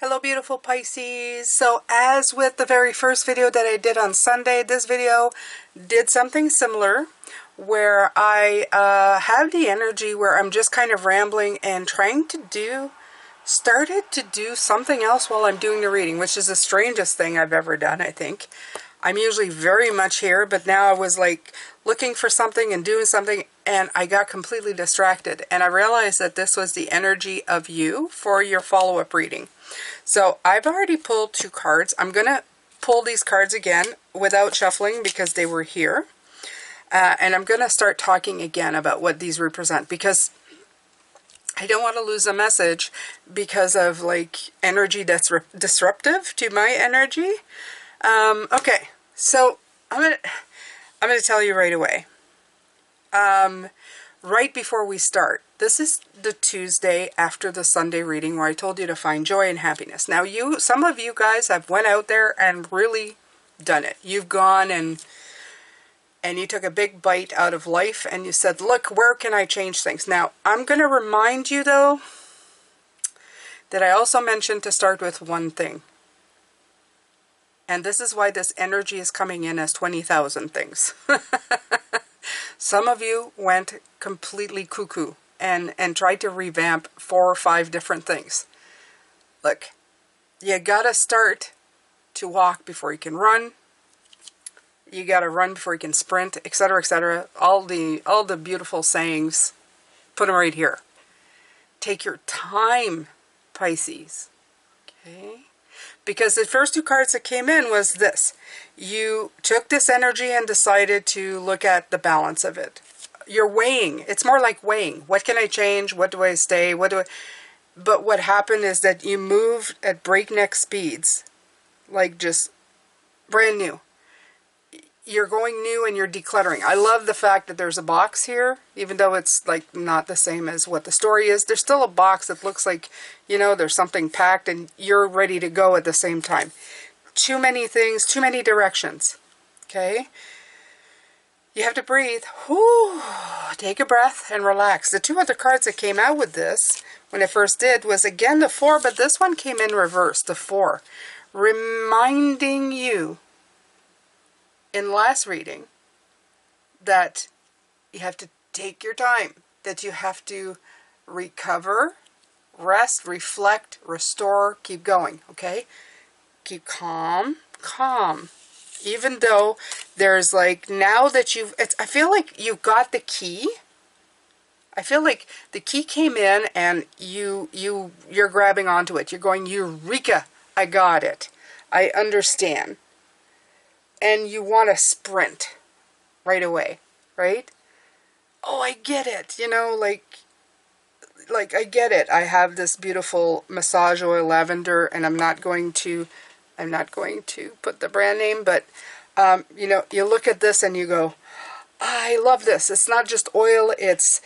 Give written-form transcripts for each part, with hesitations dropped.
Hello beautiful Pisces. So as with the very first video that I did on Sunday, this video did something similar where I have the energy where I'm just kind of rambling and started to do something else while I'm doing the reading, which is the strangest thing I've ever done, I think. I'm usually very much here, but now I was like looking for something and doing something, and I got completely distracted. And I realized that this was the energy of you for your follow-up reading. So I've already pulled 2 cards. I'm going to pull these cards again without shuffling because they were here. And I'm going to start talking again about what these represent, because I don't want to lose a message because of like energy that's disruptive to my energy. Okay, so I'm gonna tell you right away. Right before we start, this is the Tuesday after the Sunday reading where I told you to find joy and happiness. Now, some of you guys have went out there and really done it. You've gone and you took a big bite out of life and you said, look, where can I change things? Now, I'm going to remind you, though, that I also mentioned to start with one thing. And this is why this energy is coming in as 20,000 things. Some of you went completely cuckoo and tried to revamp 4 or 5 different things. Look, you gotta start to walk before you can run. You gotta run before you can sprint, etc., etc. All the beautiful sayings, put them right here. Take your time, Pisces. Okay? Because the first 2 cards that came in was this. You took this energy and decided to look at the balance of it. You're weighing. It's more like weighing. What can I change? What do I stay? But what happened is that you moved at breakneck speeds. Like just brand new. You're going new and you're decluttering. I love the fact that there's a box here, even though it's like not the same as what the story is. There's still a box that looks like, you know, there's something packed and you're ready to go at the same time. Too many things, too many directions. Okay? You have to breathe. Whew, take a breath and relax. The 2 other cards that came out with this, when it first did, was again the 4, but this one came in reverse, the 4. Reminding you in last reading that you have to take your time, that you have to recover, rest, reflect, restore, keep going, okay? Keep calm. Even though there's like, now that I feel like you've got the key. I feel like the key came in and you're grabbing onto it. You're going, Eureka, I got it. I understand. And you want to sprint right away, right? Oh, I get it. You know, like I get it. I have this beautiful massage oil lavender, and I'm not going to put the brand name, but you know, you look at this and you go, I love this. It's not just oil. It's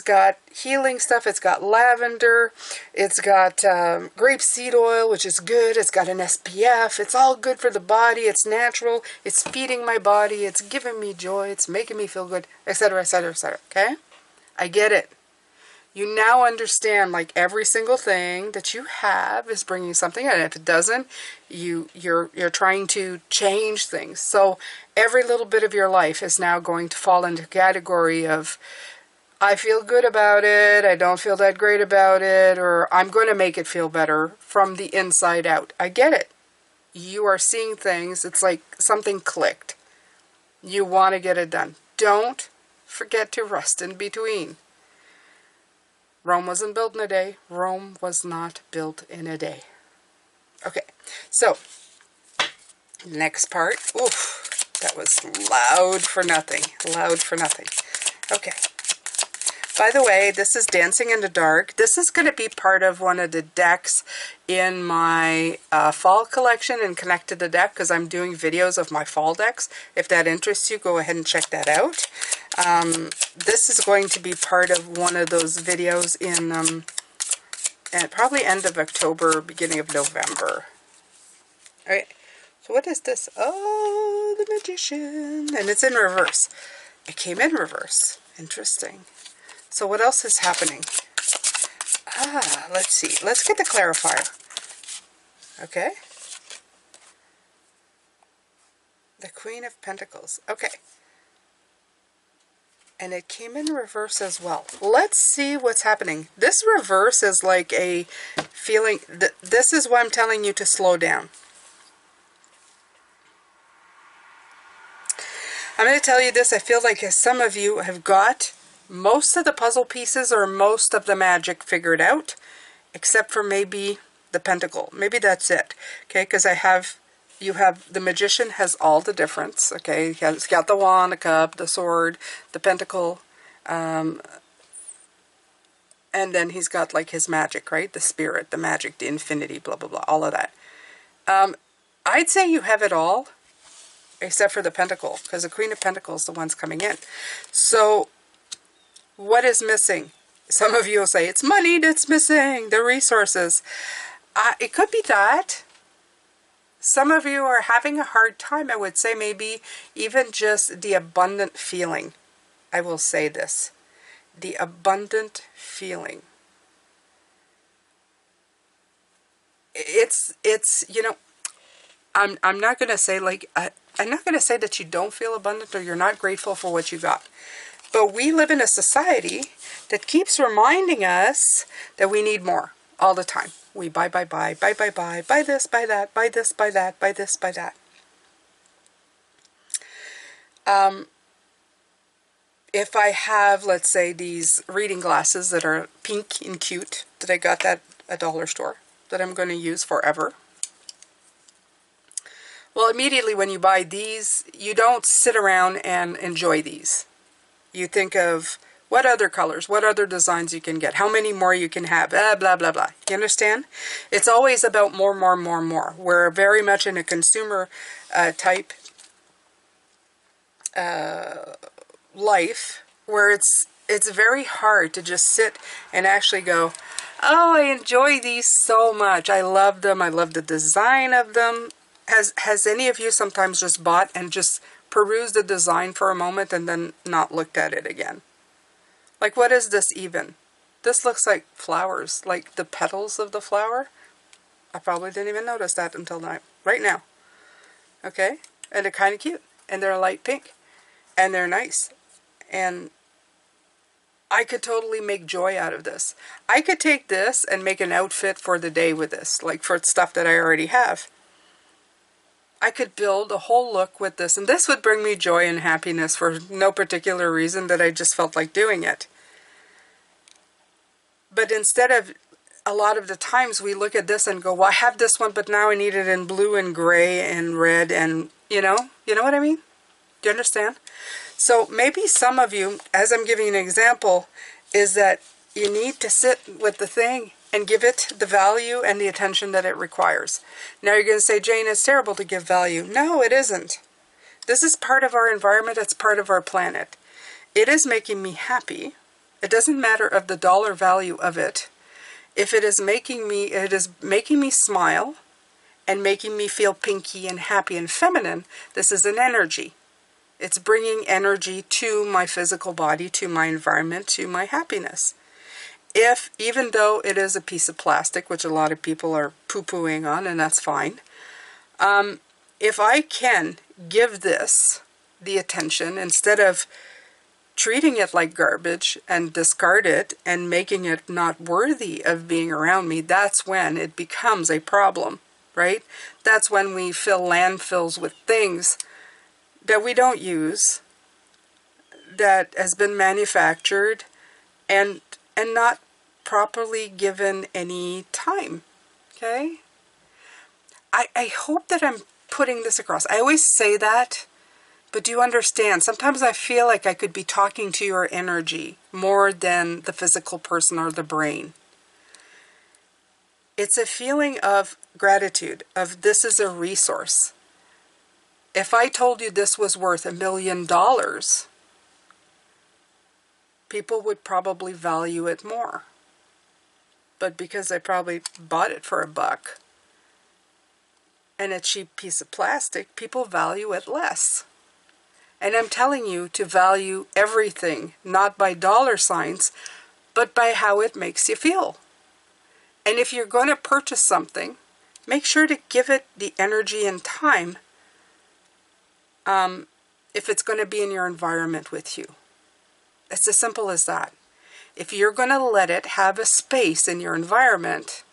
got healing stuff. It's got lavender. It's got grapeseed oil, which is good. It's got an SPF. It's all good for the body. It's natural. It's feeding my body. It's giving me joy. It's making me feel good, etc., etc., etc. Okay? I get it. You now understand, like, every single thing that you have is bringing something in. And if it doesn't, you're trying to change things. So every little bit of your life is now going to fall into the category of, I feel good about it, I don't feel that great about it, or I'm going to make it feel better from the inside out. I get it. You are seeing things. It's like something clicked. You want to get it done. Don't forget to rest in between. Rome wasn't built in a day. Rome was not built in a day. Okay, so next part. Oof, that was loud for nothing. Loud for nothing. Okay. By the way, this is Dancing in the Dark. This is going to be part of one of the decks in my fall collection and connect to the deck because I'm doing videos of my fall decks. If that interests you, go ahead and check that out. This is going to be part of one of those videos in probably end of October, beginning of November. All right. So what is this? Oh, the Magician. And it's in reverse. It came in reverse. Interesting. So what else is happening? Let's see. Let's get the clarifier. Okay. The Queen of Pentacles. Okay. And it came in reverse as well. Let's see what's happening. This reverse is like a feeling. This is why I'm telling you to slow down. I'm going to tell you this. I feel like some of you have got most of the puzzle pieces or most of the magic figured out, except for maybe the pentacle. Maybe that's it. Okay, because you have the magician has all the difference. Okay, he's got the wand, the cup, the sword, the pentacle, and then he's got like his magic, right? The spirit, the magic, the infinity, blah, blah, blah, all of that. I'd say you have it all, except for the pentacle, because the Queen of Pentacles is the one's coming in. So what is missing? Some of you will say, it's money that's missing, the resources. It could be that. Some of you are having a hard time, I would say maybe even just the abundant feeling. I will say this. The abundant feeling. It's you know, I'm not going to say like, I'm not going to say that you don't feel abundant or you're not grateful for what you got. But we live in a society that keeps reminding us that we need more all the time. We buy this, buy that, buy this, buy that, buy this, buy that. If I have, let's say, these reading glasses that are pink and cute, that I got at a dollar store, that I'm going to use forever. Well, immediately when you buy these, you don't sit around and enjoy these. You think of what other colors, what other designs you can get, how many more you can have, blah, blah, blah, blah. You understand? It's always about more, more, more, more. We're very much in a consumer type life where it's very hard to just sit and actually go, oh, I enjoy these so much. I love them. I love the design of them. Has any of you sometimes just bought and just perused the design for a moment and then not looked at it again? Like, what is this even? This looks like flowers, like the petals of the flower. I probably didn't even notice that until now, right now. Okay? And they're kind of cute. And they're light pink. And they're nice. And I could totally make joy out of this. I could take this and make an outfit for the day with this, like for stuff that I already have. I could build a whole look with this, and this would bring me joy and happiness for no particular reason, that I just felt like doing it. But instead of, a lot of the times we look at this and go, well, I have this one, but now I need it in blue and gray and red and, you know what I mean? Do you understand? So maybe some of you, as I'm giving an example, is that you need to sit with the thing and give it the value and the attention that it requires. Now you're going to say, Jane, it's terrible to give value. No, it isn't. This is part of our environment. It's part of our planet. It is making me happy. It doesn't matter of the dollar value of it. If it is making me smile and making me feel pinky and happy and feminine, this is an energy. It's bringing energy to my physical body, to my environment, to my happiness. Even though it is a piece of plastic, which a lot of people are poo-pooing on, and that's fine, if I can give this the attention, instead of treating it like garbage and discard it and making it not worthy of being around me, that's when it becomes a problem, right? That's when we fill landfills with things that we don't use, that has been manufactured and not properly given any time. Okay? I hope that I'm putting this across. I always say that, but do you understand? Sometimes I feel like I could be talking to your energy more than the physical person or the brain. It's a feeling of gratitude, of this is a resource. If I told you this was worth $1 million, people would probably value it more. But because I probably bought it for $1 and a cheap piece of plastic, people value it less. And I'm telling you to value everything, not by dollar signs, but by how it makes you feel. And if you're going to purchase something, make sure to give it the energy and time if it's going to be in your environment with you. It's as simple as that. If you're going to let it have a space in your environment,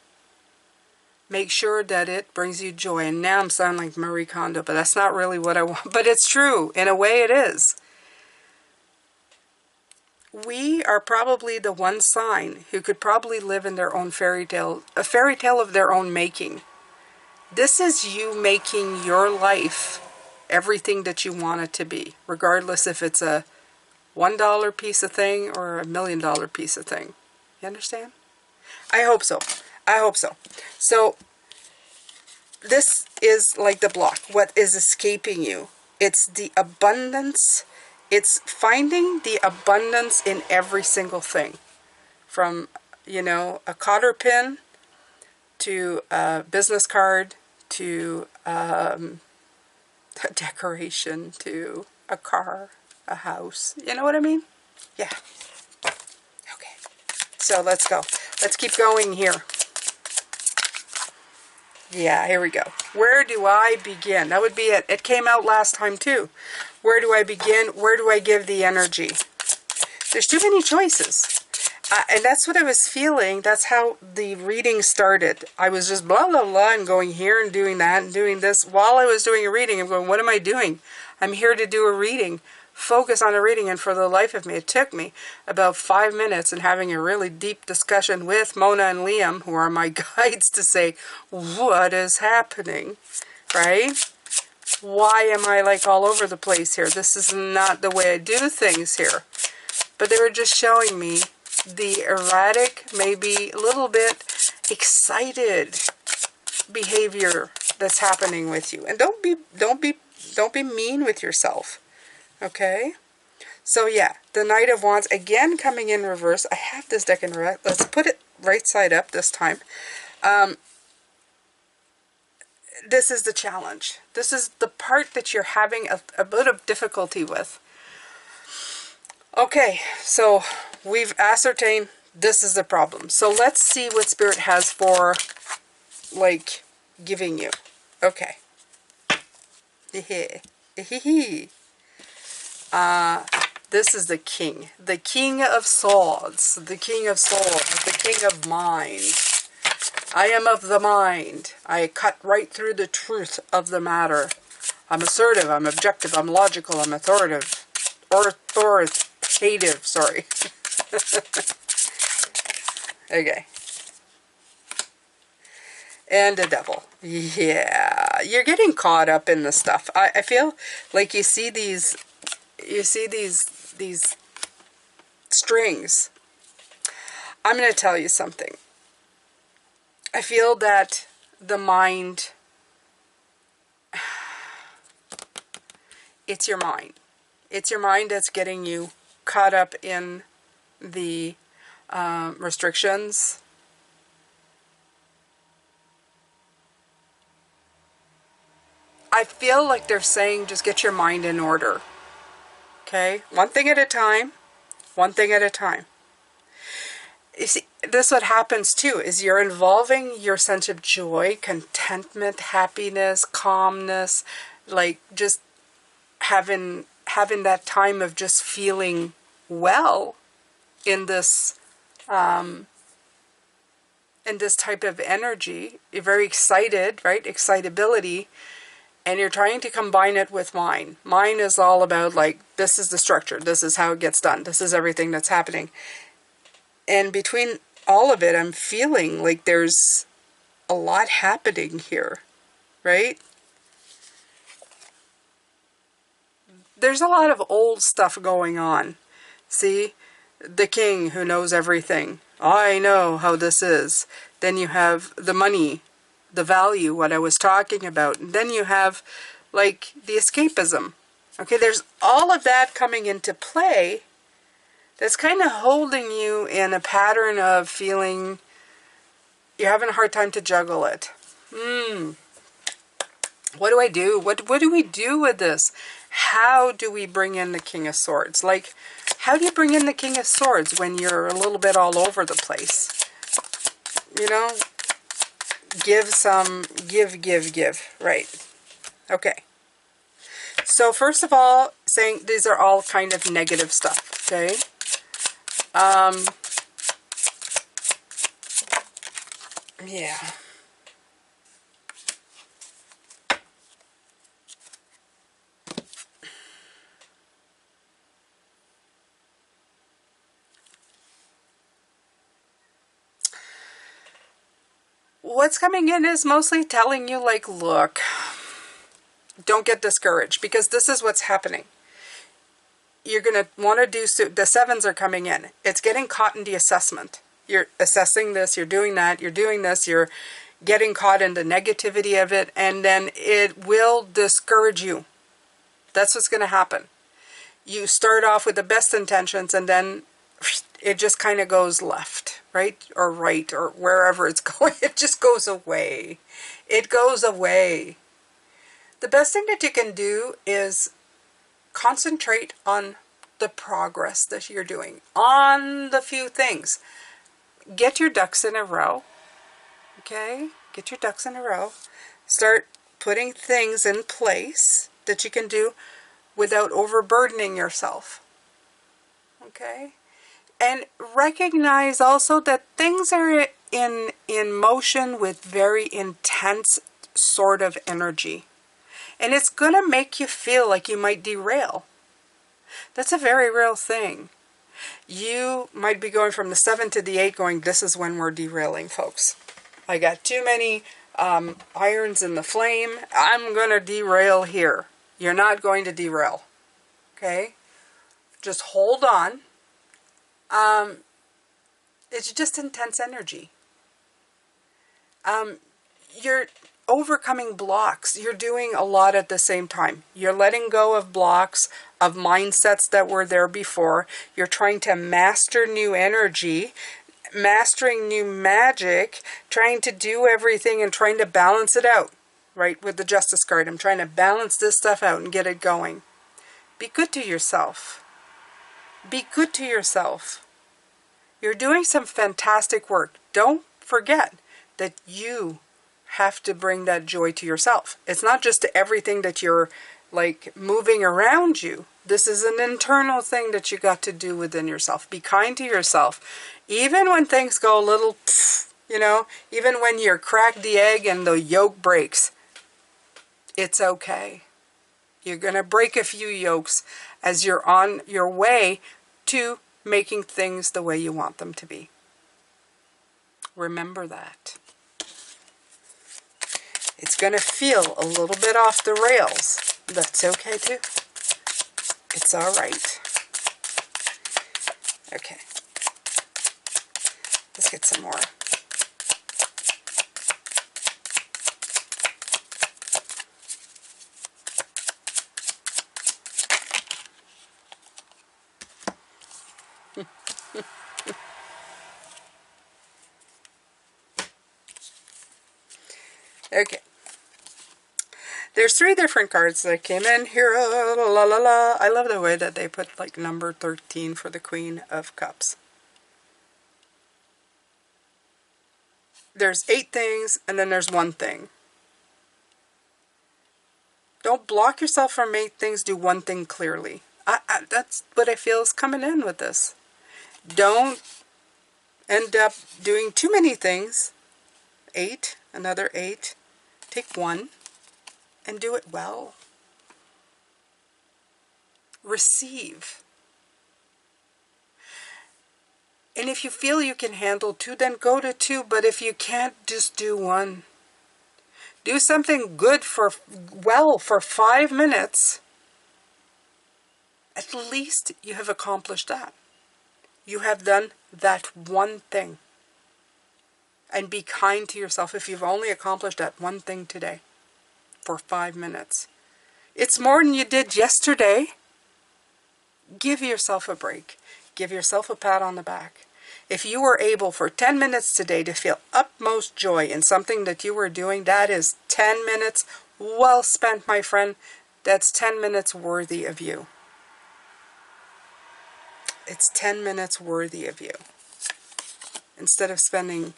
make sure that it brings you joy. And now I'm sounding like Marie Kondo, but that's not really what I want. But it's true. In a way, it is. We are probably the one sign who could probably live in their own fairy tale, a fairy tale of their own making. This is you making your life everything that you want it to be, regardless if it's a $1 piece of thing or $1 million piece of thing. You understand? I hope so. I hope so. So this is like the block. What is escaping you? It's the abundance. It's finding the abundance in every single thing. From, you know, a cotter pin to a business card to a decoration to a car, a house. You know what I mean? Yeah. Okay. So let's go. Let's keep going here. Yeah, here we go. Where do I begin? That would be it. It came out last time too. Where do I begin? Where do I give the energy? There's too many choices. And that's what I was feeling. That's how the reading started. I was just blah, blah, blah, and going here and doing that and doing this. While I was doing a reading, I'm going, what am I doing? I'm here to do a reading. Focus on a reading. And for the life of me, it took me about 5 minutes and having a really deep discussion with Mona and Liam, who are my guides, to say, what is happening? Right? Why am I like all over the place here? This is not the way I do things here. But they were just showing me the erratic, maybe a little bit excited behavior that's happening with you. And don't be mean with yourself. Okay? So yeah, the Knight of Wands again coming in reverse. I have this deck in red. Let's put it right side up this time. This is the challenge. This is the part that you're having a bit of difficulty with. Okay, so we've ascertained this is the problem. So let's see what Spirit has for, like, giving you. Okay. This is the King. The King of Swords. The King of Swords. The King of Mind. I am of the mind. I cut right through the truth of the matter. I'm assertive. I'm objective. I'm logical. I'm authoritative. Authoritative, sorry. Okay. And the Devil. Yeah. You're getting caught up in the stuff. I feel like you see these strings. I'm going to tell you something. I feel that the mind, it's your mind. It's your mind that's getting you caught up in the restrictions. I feel like they're saying just get your mind in order. Okay? One thing at a time. One thing at a time. You see, this is what happens too, is you're involving your sense of joy, contentment, happiness, calmness, like just having that time of just feeling well in this type of energy. You're very excited, right? Excitability. And you're trying to combine it with mine. Mine is all about like, this is the structure. This is how it gets done. This is everything that's happening. And between all of it, I'm feeling like there's a lot happening here, right? There's a lot of old stuff going on. See? The king who knows everything. I know how this is. Then you have the money, the value, what I was talking about. And then you have, like, the escapism. Okay, there's all of that coming into play that's kind of holding you in a pattern of feeling you're having a hard time to juggle it. What do I do? What do we do with this? How do we bring in the King of Swords? Like, how do you bring in the King of Swords when you're a little bit all over the place? You know? give some, give, right? Okay. So first of all, saying these are all kind of negative stuff, okay? Yeah. What's coming in is mostly telling you, like, look, don't get discouraged, because this is what's happening. You're going to want to do, the sevens are coming in. It's getting caught in the assessment. You're assessing this, you're doing that, you're doing this, you're getting caught in the negativity of it, and then it will discourage you. That's what's going to happen. You start off with the best intentions, and then it just kind of goes left, right? Or right, or wherever it's going. It just goes away. It goes away. The best thing that you can do is concentrate on the progress that you're doing, on the few things. Get your ducks in a row, okay? Get your ducks in a row. Start putting things in place that you can do without overburdening yourself, okay? And recognize also that things are in motion with very intense sort of energy. And it's going to make you feel like you might derail. That's a very real thing. You might be going from the 7 to the 8 going, this is when we're derailing, folks. I got too many irons in the flame. I'm going to derail here. You're not going to derail. Okay? Just hold on. It's just intense energy. You're overcoming blocks. You're doing a lot at the same time. You're letting go of blocks, of mindsets that were there before. You're trying to master new energy, mastering new magic, trying to do everything and trying to balance it out, right? With the Justice card, I'm trying to balance this stuff out and get it going. Be good to yourself. Be good to yourself. You're doing some fantastic work. Don't forget that you have to bring that joy to yourself. It's not just to everything that you're like moving around you. This is an internal thing that you got to do within yourself. Be kind to yourself. Even when things go a little, you know, even when you're cracked the egg and the yolk breaks, it's okay. You're going to break a few yolks as you're on your way to making things the way you want them to be. Remember that. It's going to feel a little bit off the rails. That's okay too. It's all right. Okay. Let's get some more. Okay. There's 3 different cards that came in here. La, la, la, la. I love the way that they put like number 13 for the Queen of Cups. There's 8 things and then there's 1 thing. Don't block yourself from 8 things. Do 1 thing clearly. That's what I feel is coming in with this. Don't end up doing too many things. 8, another 8. Take 1 and do it well. Receive. And if you feel you can handle 2, then go to 2. But if you can't, just do 1. Do something good for 5 minutes. At least you have accomplished that. You have done that 1 thing. And be kind to yourself if you've only accomplished that 1 thing today for 5 minutes. It's more than you did yesterday. Give yourself a break. Give yourself a pat on the back. If you were able for 10 minutes today to feel utmost joy in something that you were doing, that is 10 minutes well spent, my friend. That's 10 minutes worthy of you. It's 10 minutes worthy of you. Instead of spending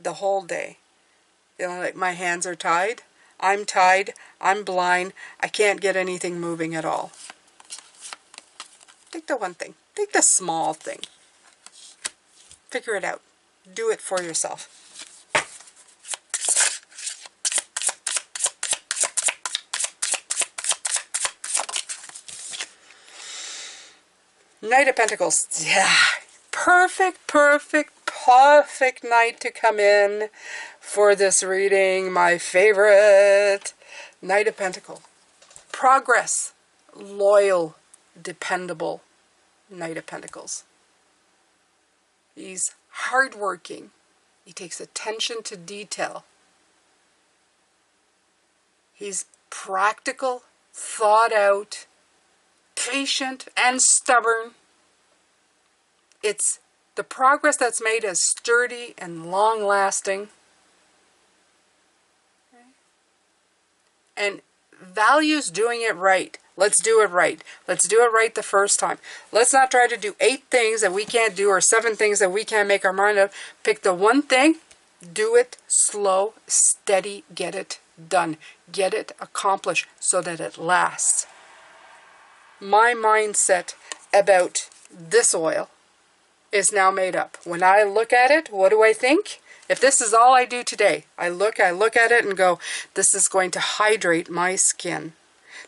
the whole day Feeling like my hands are tied. I'm tied. I'm blind. I can't get anything moving at all. Take the one thing. Take the small thing. Figure it out. Do it for yourself. Knight of Pentacles. Yeah. Perfect, perfect, perfect night to come in for this reading. My favorite. Knight of Pentacles. Progress. Loyal. Dependable. Knight of Pentacles. He's hardworking. He takes attention to detail. He's practical, thought out, patient, and stubborn. It's the progress that's made is sturdy and long-lasting. And values doing it right. Let's do it right. Let's do it right the first time. Let's not try to do 8 things that we can't do or 7 things that we can't make our mind up. Pick the one thing, do it slow, steady, get it done. Get it accomplished so that it lasts. My mindset about this oil is now made up. When I look at it, what do I think? If this is all I do today, I look at it and go, this is going to hydrate my skin.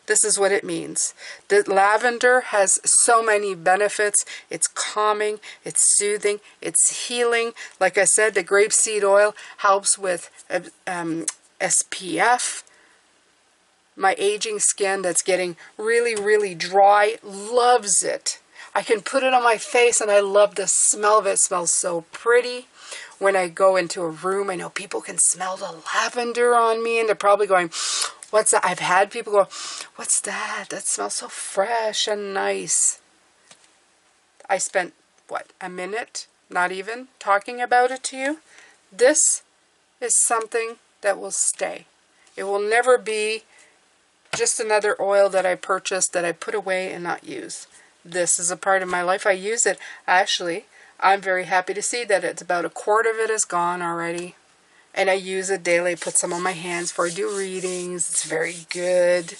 This is what it means. The lavender has so many benefits. It's calming, it's soothing, it's healing. Like I said, the grapeseed oil helps with SPF. My aging skin that's getting really, really dry loves it. I can put it on my face and I love the smell of it. It smells so pretty. When I go into a room, I know people can smell the lavender on me and they're probably going, what's that? I've had people go, what's that? That smells so fresh and nice. I spent, what, a minute, not even, talking about it to you. This is something that will stay. It will never be just another oil that I purchased that I put away and not use. This is a part of my life. I use it. Actually, I'm very happy to see that it's about a quart of it is gone already. And I use it daily. Put some on my hands before I do readings. It's very good.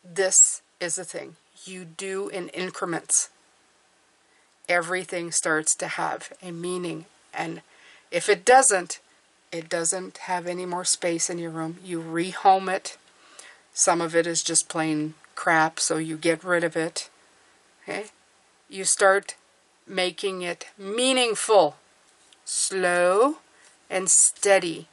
This is the thing. You do in increments. Everything starts to have a meaning. And if it doesn't have any more space in your room. You rehome it. Some of it is just plain crap, so you get rid of it. Okay? You start making it meaningful. Slow and steady.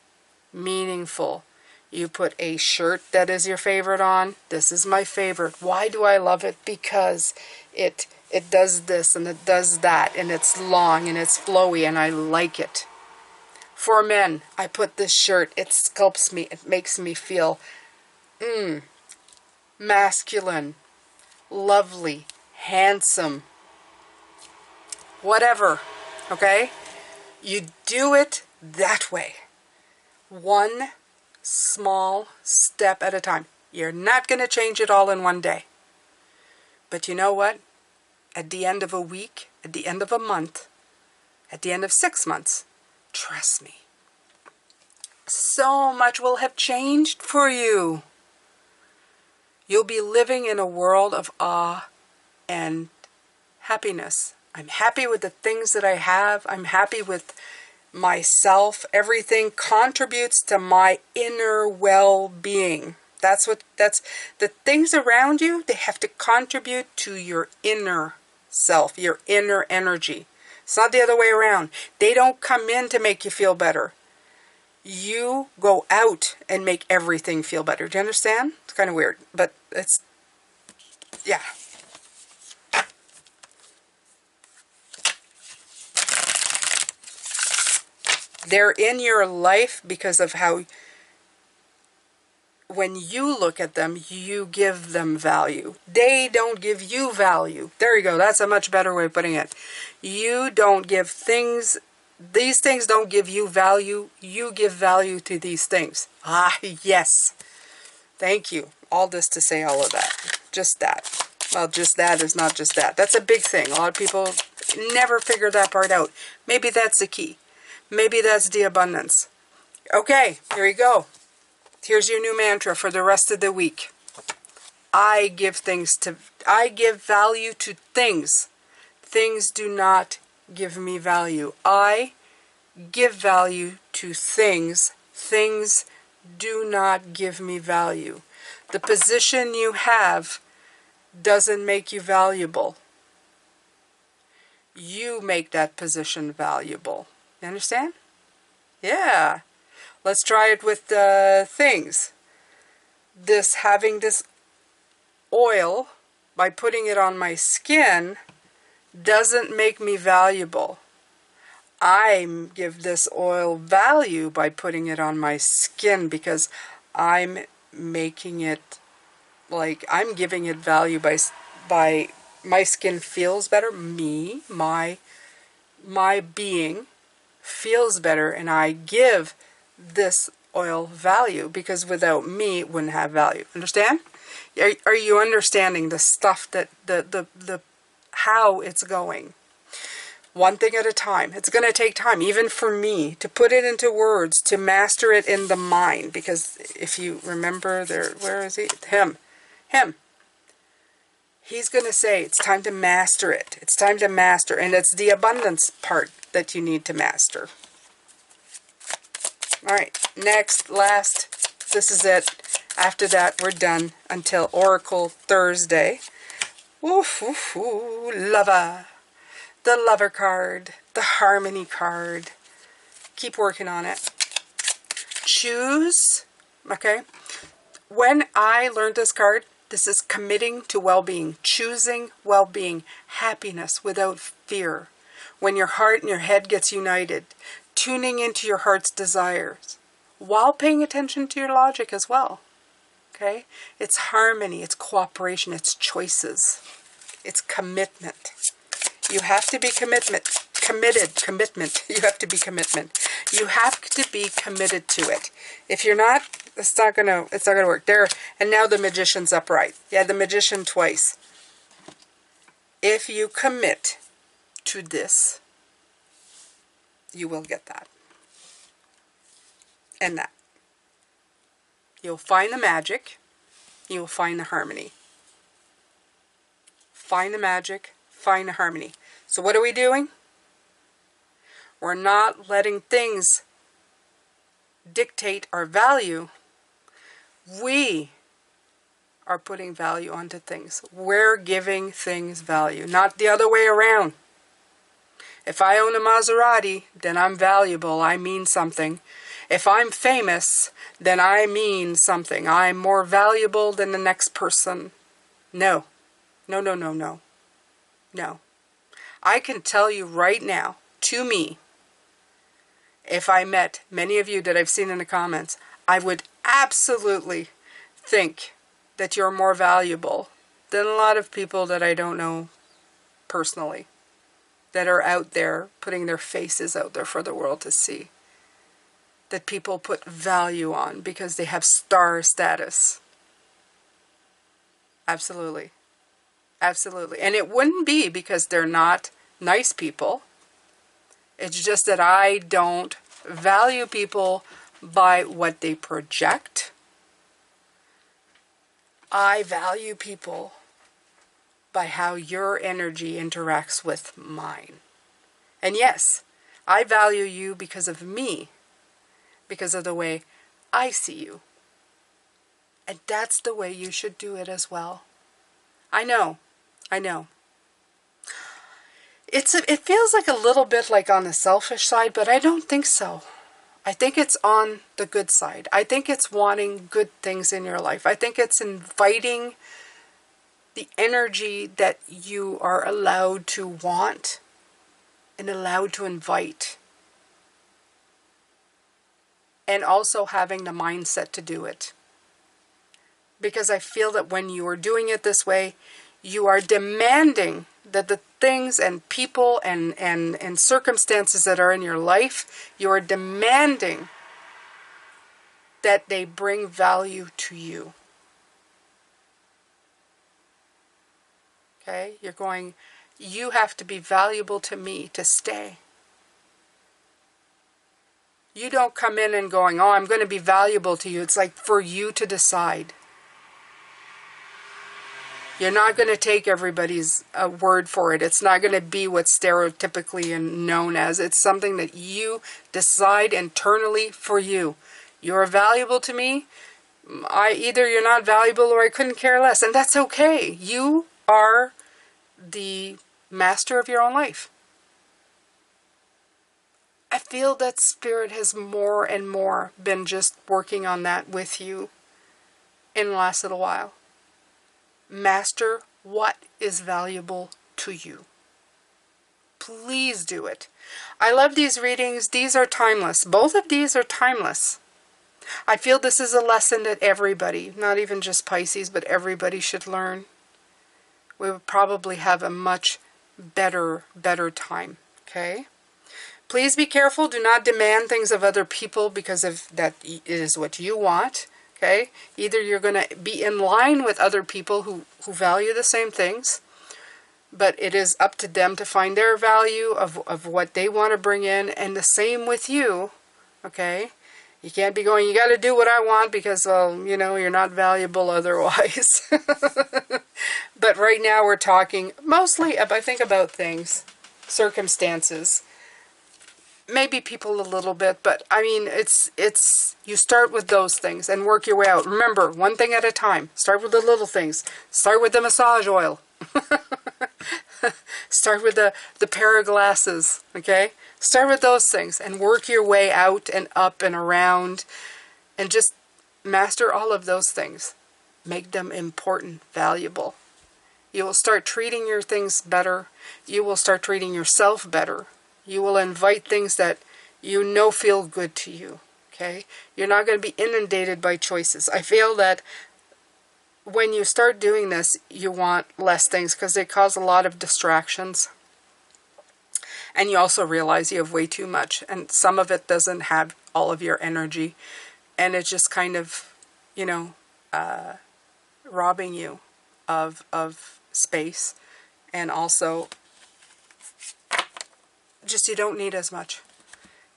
Meaningful. You put a shirt that is your favorite on. This is my favorite. Why do I love it? Because it does this and it does that, and it's long and it's flowy and I like it. For men, I put this shirt. It sculpts me. It makes me feel masculine, lovely, handsome, whatever. Okay? You do it that way. One small step at a time. You're not going to change it all in one day. But you know what? At the end of a week, at the end of a month, at the end of 6 months, trust me, so much will have changed for you. You'll be living in a world of awe and happiness. I'm happy with the things that I have. I'm happy with myself. Everything contributes to my inner well-being. That's the things around you, they have to contribute to your inner self, your inner energy. It's not the other way around. They don't come in to make you feel better. You go out and make everything feel better. Do you understand? It's kind of weird, but it's, yeah. They're in your life because of how, when you look at them, you give them value. They don't give you value. There you go. That's a much better way of putting it. You don't give things, these things don't give you value. You give value to these things. Ah, yes. Thank you. All this to say all of that. Just that. Well, just that is not just that. That's a big thing. A lot of people never figure that part out. Maybe that's the key. Maybe that's the abundance. Okay, here you go. Here's your new mantra for the rest of the week. I give value to things. Things do not give me value. I give value to things. Things do not give me value. The position you have doesn't make you valuable. You make that position valuable. You understand? Yeah. Let's try it with things. Having this oil, by putting it on my skin, doesn't make me valuable. I give this oil value by putting it on my skin because I'm making it, like, I'm giving it value by my skin feels better. My being feels better, and I give this oil value because without me it wouldn't have value. Understand? Are you understanding the stuff that the how it's going? One thing at a time. It's going to take time, even for me, to put it into words, to master it in the mind. Because if you remember, where is he? Him. He's going to say, it's time to master it. It's time to master. And it's the abundance part that you need to master. All right. Next, last. This is it. After that, we're done until Oracle Thursday. Woof, woof, woof. Lover. The Lover card, the Harmony card. Keep working on it. Choose. Okay. When I learned this card, this is committing to well-being, choosing well-being, happiness without fear. When your heart and your head gets united, tuning into your heart's desires, while paying attention to your logic as well. Okay. It's harmony. It's cooperation. It's choices. It's commitment. You have to be committed. You have to be commitment. You have to be committed to it. If you're not, it's not gonna work. There, and now the Magician's upright. Yeah, the Magician twice. If you commit to this, you will get that. And that. You'll find the magic. You'll find the harmony. Find the magic. Find the harmony. So what are we doing? We're not letting things dictate our value. We are putting value onto things. We're giving things value, not the other way around. If I own a Maserati, then I'm valuable. I mean something. If I'm famous, then I mean something. I'm more valuable than the next person. No. No, no, no, no. No. I can tell you right now, to me, if I met many of you that I've seen in the comments, I would absolutely think that you're more valuable than a lot of people that I don't know personally, that are out there putting their faces out there for the world to see, that people put value on because they have star status. Absolutely. Absolutely. And it wouldn't be because they're not nice people. It's just that I don't value people by what they project. I value people by how your energy interacts with mine. And yes, I value you because of me, because of the way I see you. And that's the way you should do it as well. I know. It feels like a little bit like on the selfish side, but I don't think so. I think it's on the good side. I think it's wanting good things in your life. I think it's inviting the energy that you are allowed to want and allowed to invite. And also having the mindset to do it. Because I feel that when you are doing it this way, you are demanding that the things and people and circumstances that are in your life, you are demanding that they bring value to you. Okay? You're going, you have to be valuable to me to stay. You don't come in and going, oh, I'm going to be valuable to you. It's like for you to decide. You're not going to take everybody's word for it. It's not going to be what's stereotypically and known as. It's something that you decide internally for you. You're valuable to me. Either you're not valuable or I couldn't care less. And that's okay. You are the master of your own life. I feel that Spirit has more and more been just working on that with you in the last little while. Master what is valuable to you. Please do it. I love these readings. These are timeless. Both of these are timeless. I feel this is a lesson that everybody, not even just Pisces, but everybody should learn. We would probably have a much better time. Okay? Please be careful. Do not demand things of other people because of that is what you want. Okay? Either you're going to be in line with other people who value the same things, but it is up to them to find their value of what they want to bring in, and the same with you. Okay? You can't be going, you got to do what I want because, you're not valuable otherwise. But right now we're talking mostly, I think, about things, circumstances. Maybe people a little bit, but I mean, it's you start with those things and work your way out. Remember, one thing at a time. Start with the little things. Start with the massage oil. Start with the pair of glasses, okay? Start with those things and work your way out and up and around and just master all of those things. Make them important, valuable. You will start treating your things better. You will start treating yourself better. You will invite things that you know feel good to you, okay? You're not going to be inundated by choices. I feel that when you start doing this, you want less things because they cause a lot of distractions. And you also realize you have way too much. And some of it doesn't have all of your energy. And it's just kind of, robbing you of space. And also, just you don't need as much.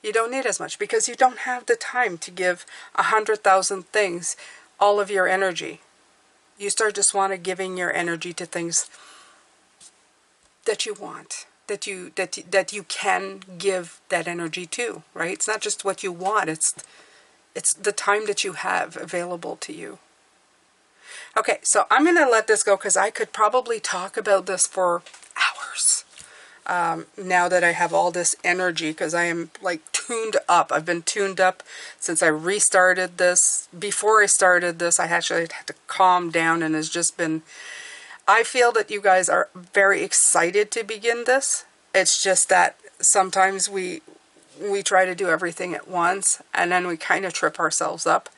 You don't need as much because you don't have the time to give 100,000 things all of your energy. You start just giving your energy to things that you want, that you can give that energy to, right? It's not just what you want, it's the time that you have available to you. Okay, so I'm going to let this go because I could probably talk about this for hours. Now that I have all this energy, because I am like tuned up. I've been tuned up since I restarted this. Before I started this, I actually had to calm down, and it's just been, I feel that you guys are very excited to begin this. It's just that sometimes we try to do everything at once, and then we kind of trip ourselves up.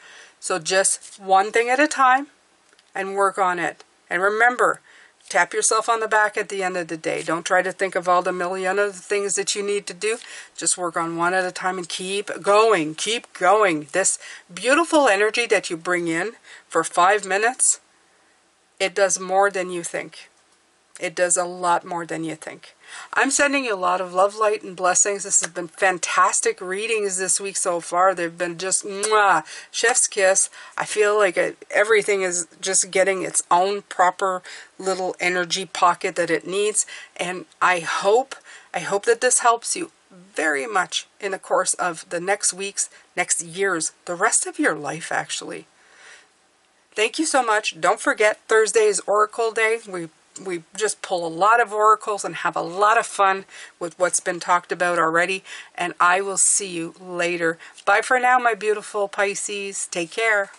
So just one thing at a time and work on it. And remember, tap yourself on the back at the end of the day. Don't try to think of all the million other things that you need to do. Just work on one at a time and keep going. Keep going. This beautiful energy that you bring in for 5 minutes, it does more than you think. It does a lot more than you think. I'm sending you a lot of love, light, and blessings. This has been fantastic readings this week so far. They've been just mwah, chef's kiss. I feel like everything is just getting its own proper little energy pocket that it needs. And I hope that this helps you very much in the course of the next weeks, next years, the rest of your life actually. Thank you so much. Don't forget, Thursday is Oracle Day. We just pull a lot of oracles and have a lot of fun with what's been talked about already. And I will see you later. Bye for now, my beautiful Pisces. Take care.